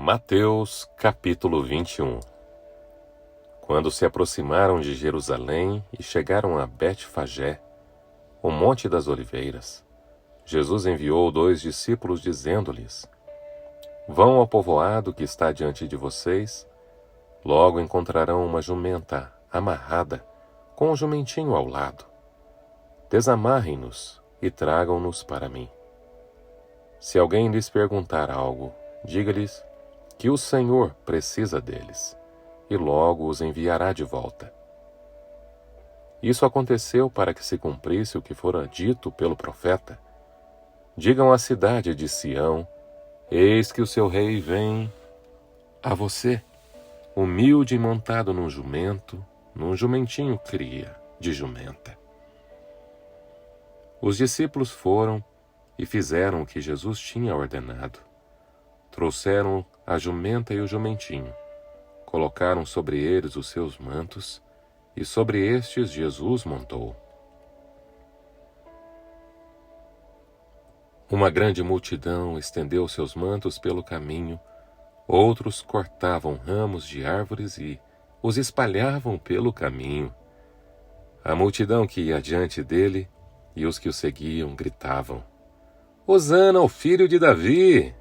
Mateus capítulo 21. Quando se aproximaram de Jerusalém e chegaram a Betfagé, o Monte das Oliveiras, Jesus enviou 2 discípulos dizendo-lhes: Vão ao povoado que está diante de vocês, logo encontrarão uma jumenta amarrada, com um jumentinho ao lado. Desamarrem-nos e tragam-nos para mim. Se alguém lhes perguntar algo, diga-lhes que o Senhor precisa deles, e logo os enviará de volta. Isso aconteceu para que se cumprisse o que fora dito pelo profeta. Digam à cidade de Sião: Eis que o seu rei vem a você, humilde e montado num jumento, num jumentinho cria de jumenta. Os discípulos foram e fizeram o que Jesus tinha ordenado. Trouxeram a jumenta e o jumentinho, colocaram sobre eles os seus mantos, e sobre estes Jesus montou. Uma grande multidão estendeu seus mantos pelo caminho, outros cortavam ramos de árvores e os espalhavam pelo caminho. A multidão que ia diante dele e os que o seguiam gritavam: Hosana ao filho de Davi!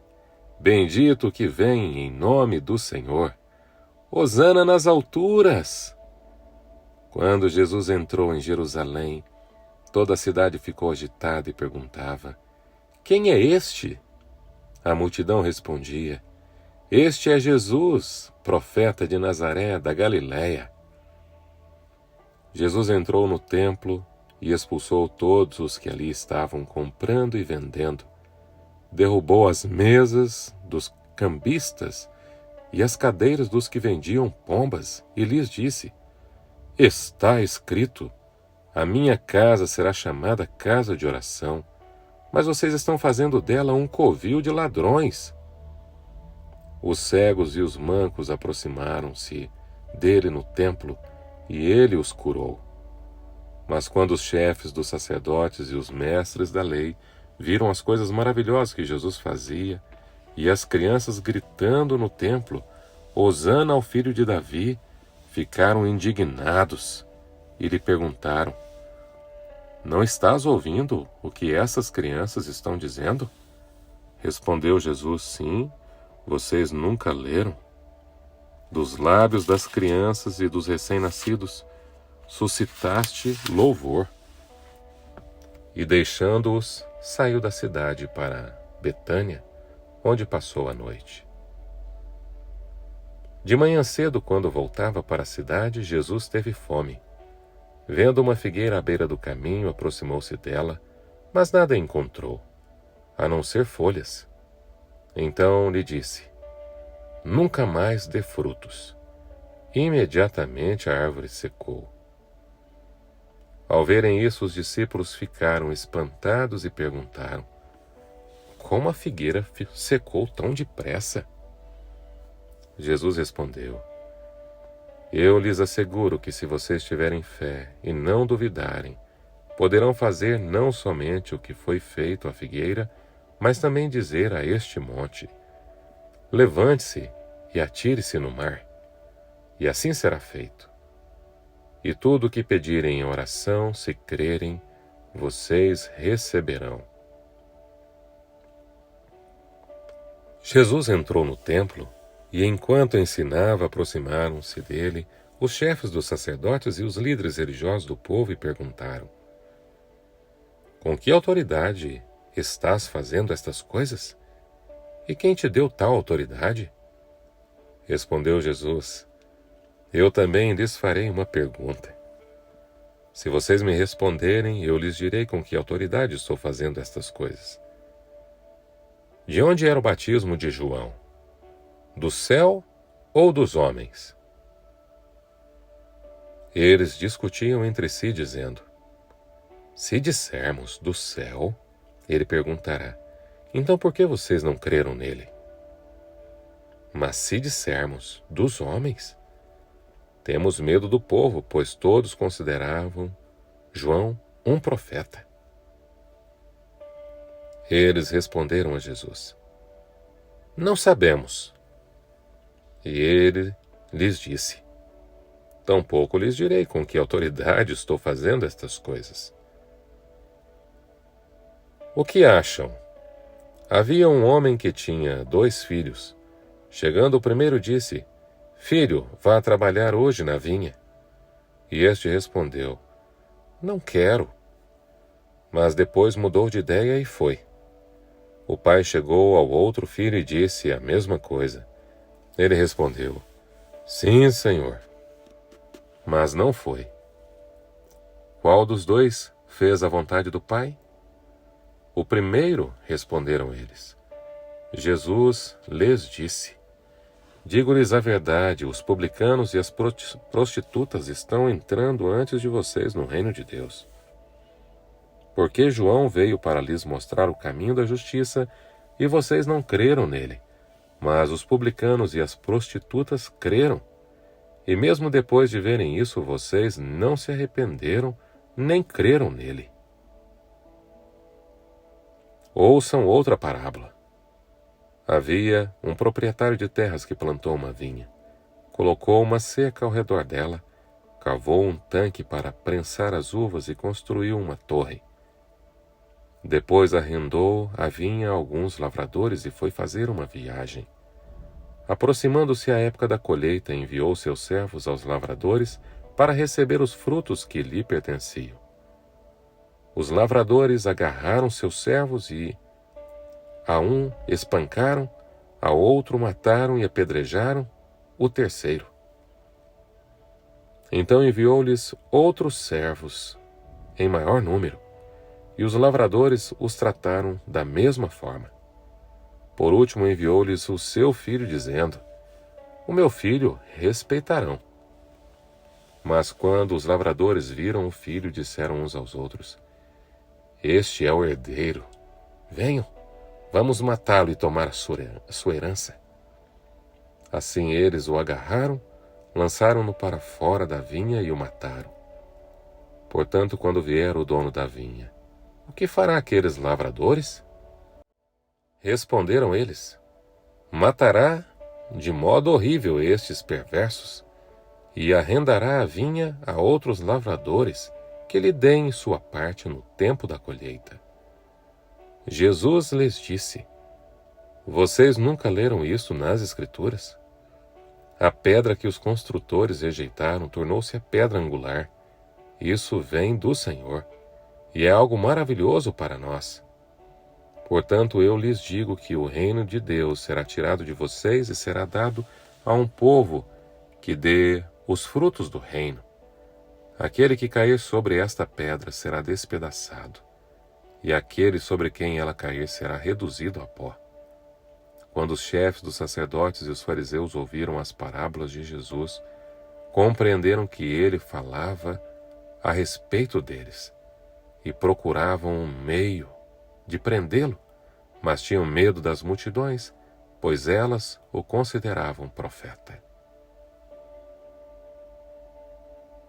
Bendito que vem em nome do Senhor! Hosana nas alturas! Quando Jesus entrou em Jerusalém, toda a cidade ficou agitada e perguntava: Quem é este? A multidão respondia: Este é Jesus, profeta de Nazaré, da Galiléia. Jesus entrou no templo e expulsou todos os que ali estavam comprando e vendendo. Derrubou as mesas dos cambistas e as cadeiras dos que vendiam pombas e lhes disse: Está escrito, a minha casa será chamada casa de oração, mas vocês estão fazendo dela um covil de ladrões. Os cegos e os mancos aproximaram-se dele no templo e ele os curou. Mas quando os chefes dos sacerdotes e os mestres da lei viram as coisas maravilhosas que Jesus fazia e as crianças gritando no templo: Hosana ao filho de Davi, ficaram indignados e lhe perguntaram: Não estás ouvindo o que essas crianças estão dizendo? Respondeu Jesus: Sim, vocês nunca leram? Dos lábios das crianças e dos recém-nascidos suscitaste louvor. E deixando-os, saiu da cidade para Betânia, onde passou a noite. De manhã cedo, quando voltava para a cidade, Jesus teve fome. Vendo uma figueira à beira do caminho, aproximou-se dela, mas nada encontrou, a não ser folhas. Então lhe disse: Nunca mais dê frutos. Imediatamente a árvore secou. Ao verem isso, os discípulos ficaram espantados e perguntaram: Como a figueira secou tão depressa? Jesus respondeu: Eu lhes asseguro que se vocês tiverem fé e não duvidarem, poderão fazer não somente o que foi feito à figueira, mas também dizer a este monte: Levante-se e atire-se no mar, e assim será feito. E tudo o que pedirem em oração, se crerem, vocês receberão. Jesus entrou no templo e, enquanto ensinava, aproximaram-se dele os chefes dos sacerdotes e os líderes religiosos do povo e perguntaram: Com que autoridade estás fazendo estas coisas? E quem te deu tal autoridade? Respondeu Jesus: Eu também lhes farei uma pergunta. Se vocês me responderem, eu lhes direi com que autoridade estou fazendo estas coisas. De onde era o batismo de João? Do céu ou dos homens? Eles discutiam entre si, dizendo: Se dissermos do céu, ele perguntará: Então por que vocês não creram nele? Mas se dissermos dos homens, temos medo do povo, pois todos consideravam João um profeta. Eles responderam a Jesus: Não sabemos. E ele lhes disse: tampouco lhes direi com que autoridade estou fazendo estas coisas. O que acham? Havia um homem que tinha 2 filhos. Chegando o primeiro, disse: filho, vá trabalhar hoje na vinha. E este respondeu: não quero. Mas depois mudou de ideia e foi. O pai chegou ao outro filho e disse a mesma coisa. Ele respondeu: sim, senhor. Mas não foi. Qual dos 2 fez a vontade do pai? O primeiro, responderam eles. Jesus lhes disse: digo-lhes a verdade, os publicanos e as prostitutas estão entrando antes de vocês no reino de Deus. Porque João veio para lhes mostrar o caminho da justiça e vocês não creram nele, mas os publicanos e as prostitutas creram. E mesmo depois de verem isso, vocês não se arrependeram nem creram nele. Ouçam outra parábola. Havia um proprietário de terras que plantou uma vinha. Colocou uma cerca ao redor dela, cavou um tanque para prensar as uvas e construiu uma torre. Depois arrendou a vinha a alguns lavradores e foi fazer uma viagem. Aproximando-se a época da colheita, enviou seus servos aos lavradores para receber os frutos que lhe pertenciam. Os lavradores agarraram seus servos e a um espancaram, a outro mataram e apedrejaram, o terceiro. Então enviou-lhes outros servos, em maior número, e os lavradores os trataram da mesma forma. Por último enviou-lhes o seu filho, dizendo: o meu filho respeitarão. Mas quando os lavradores viram o filho, disseram uns aos outros: este é o herdeiro. Venham, vamos matá-lo e tomar a sua herança. Assim eles o agarraram, lançaram-no para fora da vinha e o mataram. Portanto, quando vier o dono da vinha, o que fará aqueles lavradores? Responderam eles: matará de modo horrível estes perversos e arrendará a vinha a outros lavradores que lhe deem sua parte no tempo da colheita. Jesus lhes disse: vocês nunca leram isso nas Escrituras? A pedra que os construtores rejeitaram tornou-se a pedra angular. Isso vem do Senhor, e é algo maravilhoso para nós. Portanto, eu lhes digo que o reino de Deus será tirado de vocês e será dado a um povo que dê os frutos do reino. Aquele que cair sobre esta pedra será despedaçado, e aquele sobre quem ela cair será reduzido a pó. Quando os chefes dos sacerdotes e os fariseus ouviram as parábolas de Jesus, compreenderam que ele falava a respeito deles, e procuravam um meio de prendê-lo, mas tinham medo das multidões, pois elas o consideravam profeta.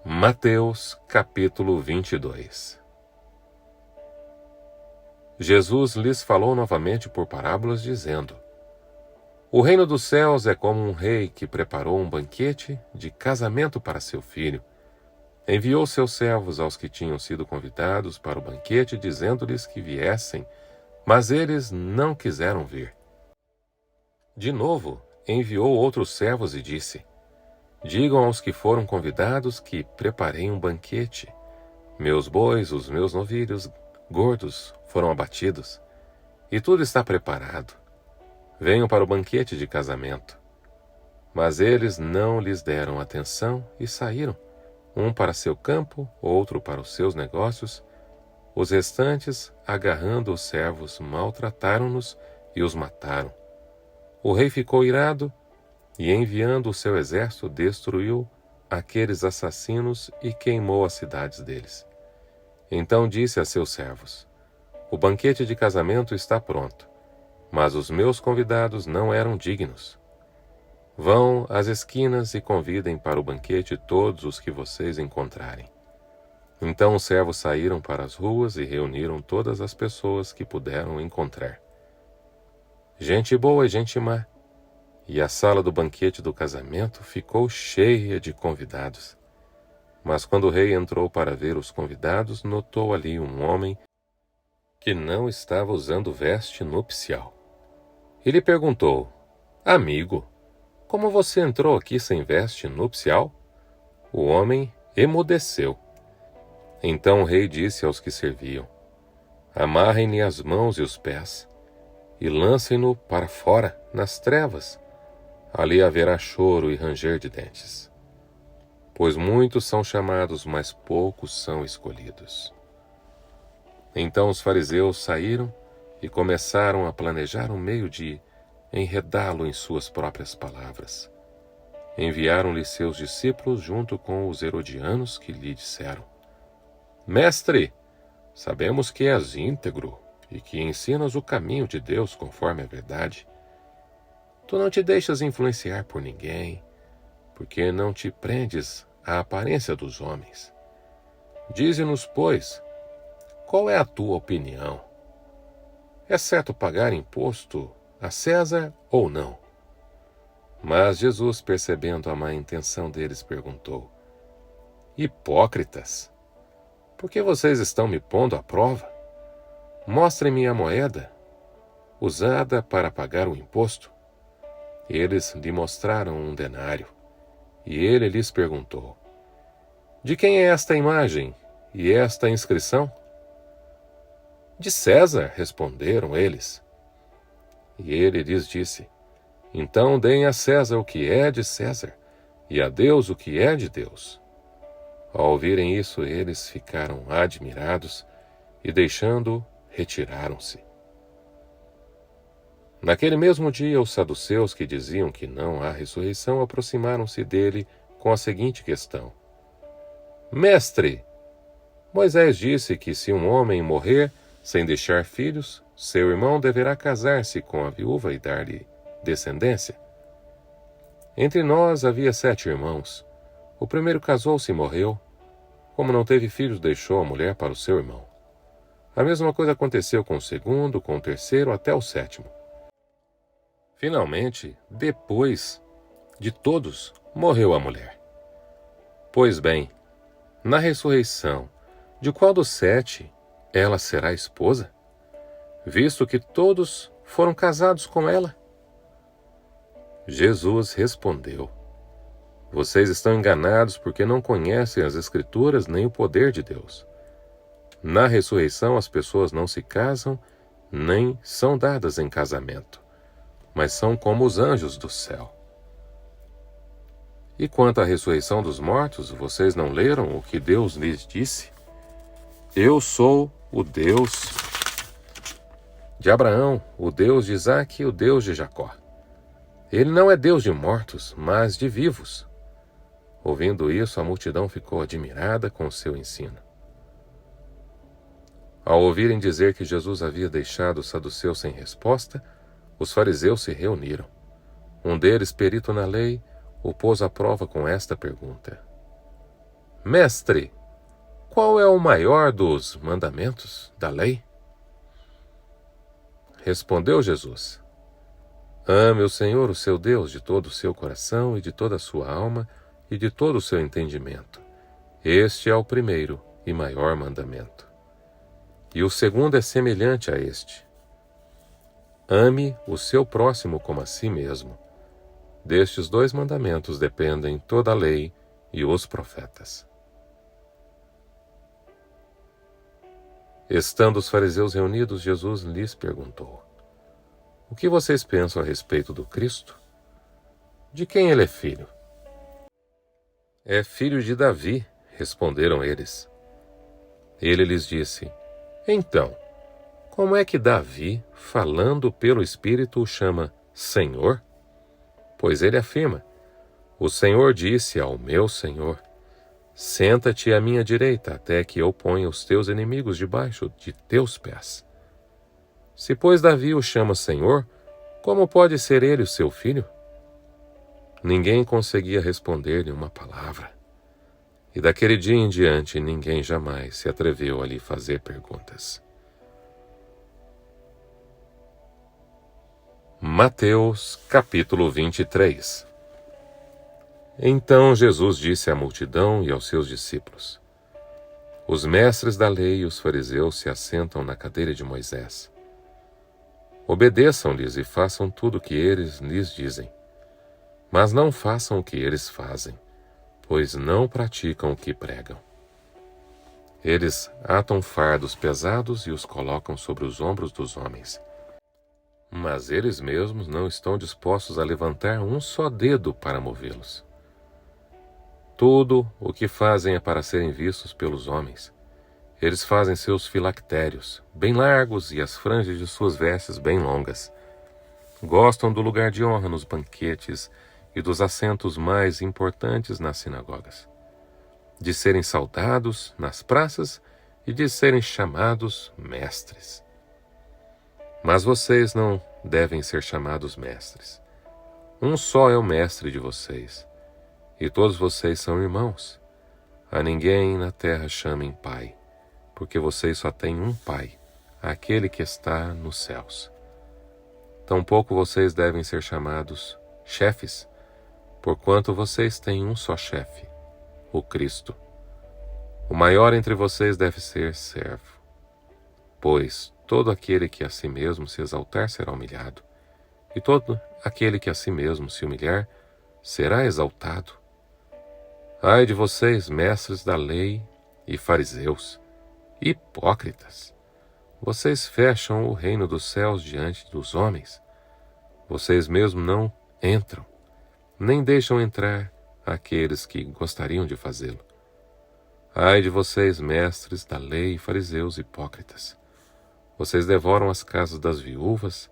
Mateus capítulo 22. Jesus lhes falou novamente por parábolas, dizendo: o reino dos céus é como um rei que preparou um banquete de casamento para seu filho. Enviou seus servos aos que tinham sido convidados para o banquete, dizendo-lhes que viessem, mas eles não quiseram vir. De novo, enviou outros servos e disse: digam aos que foram convidados que preparei um banquete. Meus bois, os meus novilhos gordos foram abatidos, e tudo está preparado. Venham para o banquete de casamento. Mas eles não lhes deram atenção e saíram, um para seu campo, outro para os seus negócios. Os restantes, agarrando os servos, maltrataram-nos e os mataram. O rei ficou irado e, enviando o seu exército, destruiu aqueles assassinos e queimou as cidades deles. Então disse a seus servos: o banquete de casamento está pronto, mas os meus convidados não eram dignos. Vão às esquinas e convidem para o banquete todos os que vocês encontrarem. Então os servos saíram para as ruas e reuniram todas as pessoas que puderam encontrar. Gente boa e gente má, e a sala do banquete do casamento ficou cheia de convidados. Mas quando o rei entrou para ver os convidados, notou ali um homem que não estava usando veste nupcial. E lhe perguntou: Amigo, como você entrou aqui sem veste nupcial? O homem emudeceu. Então o rei disse aos que serviam: Amarrem-lhe as mãos e os pés, e lancem-no para fora, nas trevas. Ali haverá choro e ranger de dentes. Pois muitos são chamados, mas poucos são escolhidos. Então os fariseus saíram e começaram a planejar um meio de enredá-lo em suas próprias palavras. Enviaram-lhe seus discípulos junto com os herodianos, que lhe disseram: Mestre, sabemos que és íntegro e que ensinas o caminho de Deus conforme a verdade. Tu não te deixas influenciar por ninguém, porque não te prendes à aparência dos homens. Dize-nos, pois, qual é a tua opinião? É certo pagar imposto a César ou não? Mas Jesus, percebendo a má intenção deles, perguntou: Hipócritas, por que vocês estão me pondo à prova? Mostrem-me a moeda usada para pagar o imposto. Eles lhe mostraram um denário, e ele lhes perguntou: De quem é esta imagem e esta inscrição? De César, responderam eles. E ele lhes disse: Então deem a César o que é de César, e a Deus o que é de Deus. Ao ouvirem isso, eles ficaram admirados e, deixando-o, retiraram-se. Naquele mesmo dia, os saduceus, que diziam que não há ressurreição, aproximaram-se dele com a seguinte questão: Mestre, Moisés disse que se um homem morrer sem deixar filhos, seu irmão deverá casar-se com a viúva e dar-lhe descendência. Entre nós havia 7 irmãos. O primeiro casou-se e morreu. Como não teve filhos, deixou a mulher para o seu irmão. A mesma coisa aconteceu com o segundo, com o terceiro, até o 7º. Finalmente, depois de todos, morreu a mulher. Pois bem, na ressurreição, de qual dos 7 ela será esposa, visto que todos foram casados com ela? Jesus respondeu: Vocês estão enganados porque não conhecem as Escrituras nem o poder de Deus. Na ressurreição, as pessoas não se casam, nem são dadas em casamento, mas são como os anjos do céu. E quanto à ressurreição dos mortos, vocês não leram o que Deus lhes disse? Eu sou o Deus de Abraão, o Deus de Isaque e o Deus de Jacó. Ele não é Deus de mortos, mas de vivos. Ouvindo isso, a multidão ficou admirada com o seu ensino. Ao ouvirem dizer que Jesus havia deixado os saduceus sem resposta, os fariseus se reuniram. Um deles, perito na lei, o pôs à prova com esta pergunta: Mestre, qual é o maior dos mandamentos da lei? Respondeu Jesus: Ame o Senhor, o seu Deus, de todo o seu coração e de toda a sua alma e de todo o seu entendimento. Este é o primeiro e maior mandamento. E o segundo é semelhante a este: Ame o seu próximo como a si mesmo. Destes 2 mandamentos dependem toda a lei e os profetas. Estando os fariseus reunidos, Jesus lhes perguntou: O que vocês pensam a respeito do Cristo? De quem ele é filho? É filho de Davi, responderam eles. Ele lhes disse: Então, como é que Davi, falando pelo Espírito, o chama Senhor? Pois ele afirma: O Senhor disse ao meu Senhor: Senta-te à minha direita, até que eu ponha os teus inimigos debaixo de teus pés. Se, pois, Davi o chama Senhor, como pode ser ele o seu filho? Ninguém conseguia responder-lhe uma palavra. E daquele dia em diante, ninguém jamais se atreveu a lhe fazer perguntas. Mateus capítulo 23. Então Jesus disse à multidão e aos seus discípulos: Os mestres da lei e os fariseus se assentam na cadeira de Moisés. Obedeçam-lhes e façam tudo o que eles lhes dizem. Mas não façam o que eles fazem, pois não praticam o que pregam. Eles atam fardos pesados e os colocam sobre os ombros dos homens. Mas eles mesmos não estão dispostos a levantar um só dedo para movê-los. Tudo o que fazem é para serem vistos pelos homens. Eles fazem seus filactérios bem largos e as franjas de suas vestes bem longas. Gostam do lugar de honra nos banquetes e dos assentos mais importantes nas sinagogas, de serem saudados nas praças e de serem chamados mestres. Mas vocês não devem ser chamados mestres. Um só é o mestre de vocês, e todos vocês são irmãos. A ninguém na terra chamem pai, porque vocês só têm um pai, aquele que está nos céus. Tampouco vocês devem ser chamados chefes, porquanto vocês têm um só chefe, o Cristo. O maior entre vocês deve ser servo, pois todo aquele que a si mesmo se exaltar será humilhado, e todo aquele que a si mesmo se humilhar será exaltado. Ai de vocês, mestres da lei e fariseus, hipócritas! Vocês fecham o reino dos céus diante dos homens. Vocês mesmos não entram, nem deixam entrar aqueles que gostariam de fazê-lo. Ai de vocês, mestres da lei e fariseus hipócritas! Vocês devoram as casas das viúvas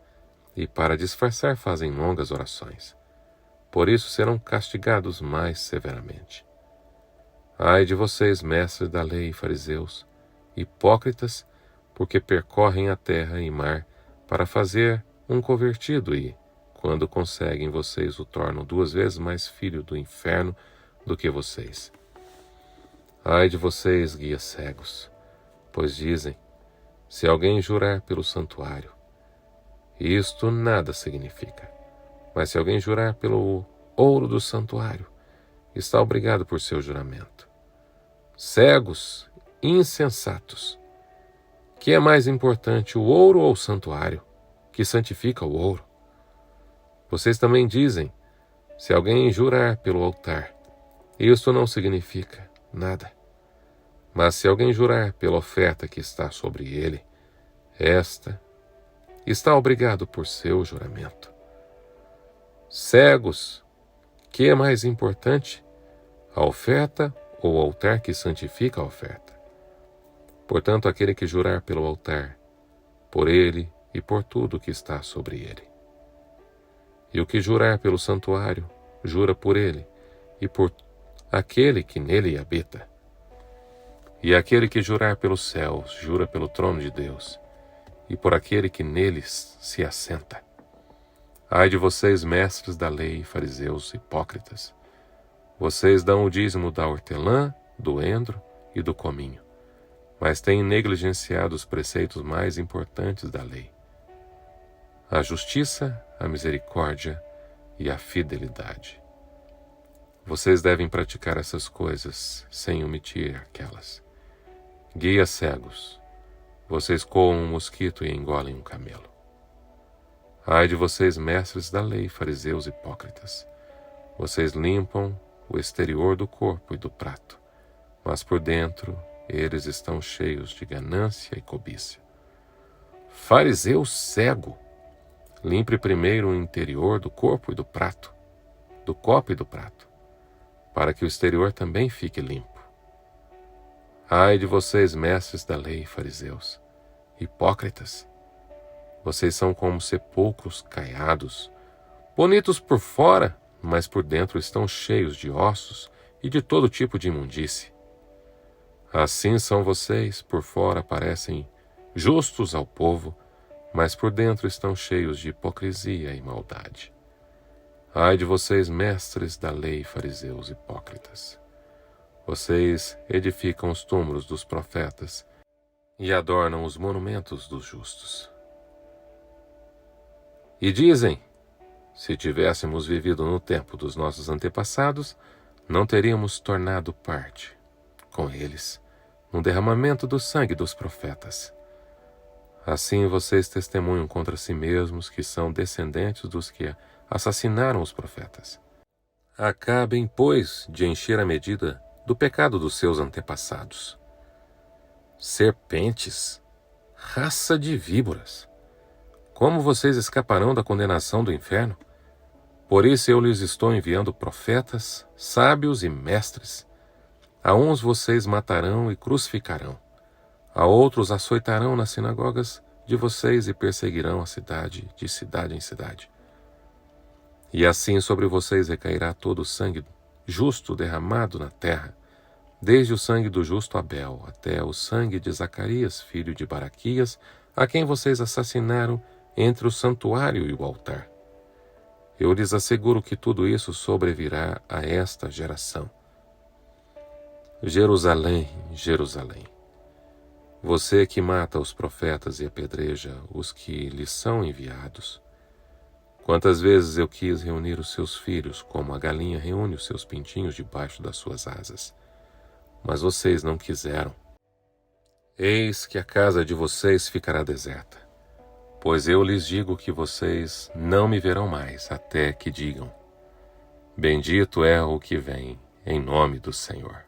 e, para disfarçar, fazem longas orações. Por isso serão castigados mais severamente. Ai de vocês, mestres da lei e fariseus, hipócritas, porque percorrem a terra e mar para fazer um convertido e, quando conseguem, vocês o tornam 2 vezes mais filho do inferno do que vocês. Ai de vocês, guias cegos, pois dizem: se alguém jurar pelo santuário, isto nada significa. Mas se alguém jurar pelo ouro do santuário, está obrigado por seu juramento. Cegos, insensatos! Que é mais importante, o ouro ou o santuário, que santifica o ouro? Vocês também dizem: se alguém jurar pelo altar, isto não significa nada. Mas se alguém jurar pela oferta que está sobre ele, esta está obrigado por seu juramento. Cegos, que é mais importante, a oferta ou o altar que santifica a oferta? Portanto, aquele que jurar pelo altar, por ele e por tudo que está sobre ele. E o que jurar pelo santuário, jura por ele e por aquele que nele habita. E aquele que jurar pelos céus, jura pelo trono de Deus, e por aquele que neles se assenta. Ai de vocês, mestres da lei e fariseus hipócritas! Vocês dão o dízimo da hortelã, do endro e do cominho, mas têm negligenciado os preceitos mais importantes da lei: a justiça, a misericórdia e a fidelidade. Vocês devem praticar essas coisas sem omitir aquelas. Guias cegos, vocês coam um mosquito e engolem um camelo. Ai de vocês, mestres da lei, fariseus hipócritas! Vocês limpam o exterior do corpo e do prato, mas por dentro eles estão cheios de ganância e cobiça. Fariseu cego! Limpe primeiro o interior do corpo e do prato, do copo e do prato, para que o exterior também fique limpo. Ai de vocês, mestres da lei e fariseus, hipócritas! Vocês são como sepulcros caiados, bonitos por fora, mas por dentro estão cheios de ossos e de todo tipo de imundície. Assim são vocês, por fora parecem justos ao povo, mas por dentro estão cheios de hipocrisia e maldade. Ai de vocês, mestres da lei e fariseus hipócritas! Vocês edificam os túmulos dos profetas e adornam os monumentos dos justos. E dizem: se tivéssemos vivido no tempo dos nossos antepassados, não teríamos tornado parte com eles no derramamento do sangue dos profetas. Assim vocês testemunham contra si mesmos que são descendentes dos que assassinaram os profetas. Acabem, pois, de encher a medida do pecado dos seus antepassados. Serpentes, raça de víboras, como vocês escaparão da condenação do inferno? Por isso eu lhes estou enviando profetas, sábios e mestres. A uns vocês matarão e crucificarão. A outros açoitarão nas sinagogas de vocês e perseguirão a cidade de cidade em cidade. E assim sobre vocês recairá todo o sangue justo derramado na terra, desde o sangue do justo Abel até o sangue de Zacarias, filho de Baraquias, a quem vocês assassinaram entre o santuário e o altar. Eu lhes asseguro que tudo isso sobrevirá a esta geração. Jerusalém, Jerusalém, você que mata os profetas e apedreja os que lhes são enviados. Quantas vezes eu quis reunir os seus filhos, como a galinha reúne os seus pintinhos debaixo das suas asas. Mas vocês não quiseram. Eis que a casa de vocês ficará deserta, pois eu lhes digo que vocês não me verão mais, até que digam: bendito é o que vem em nome do Senhor.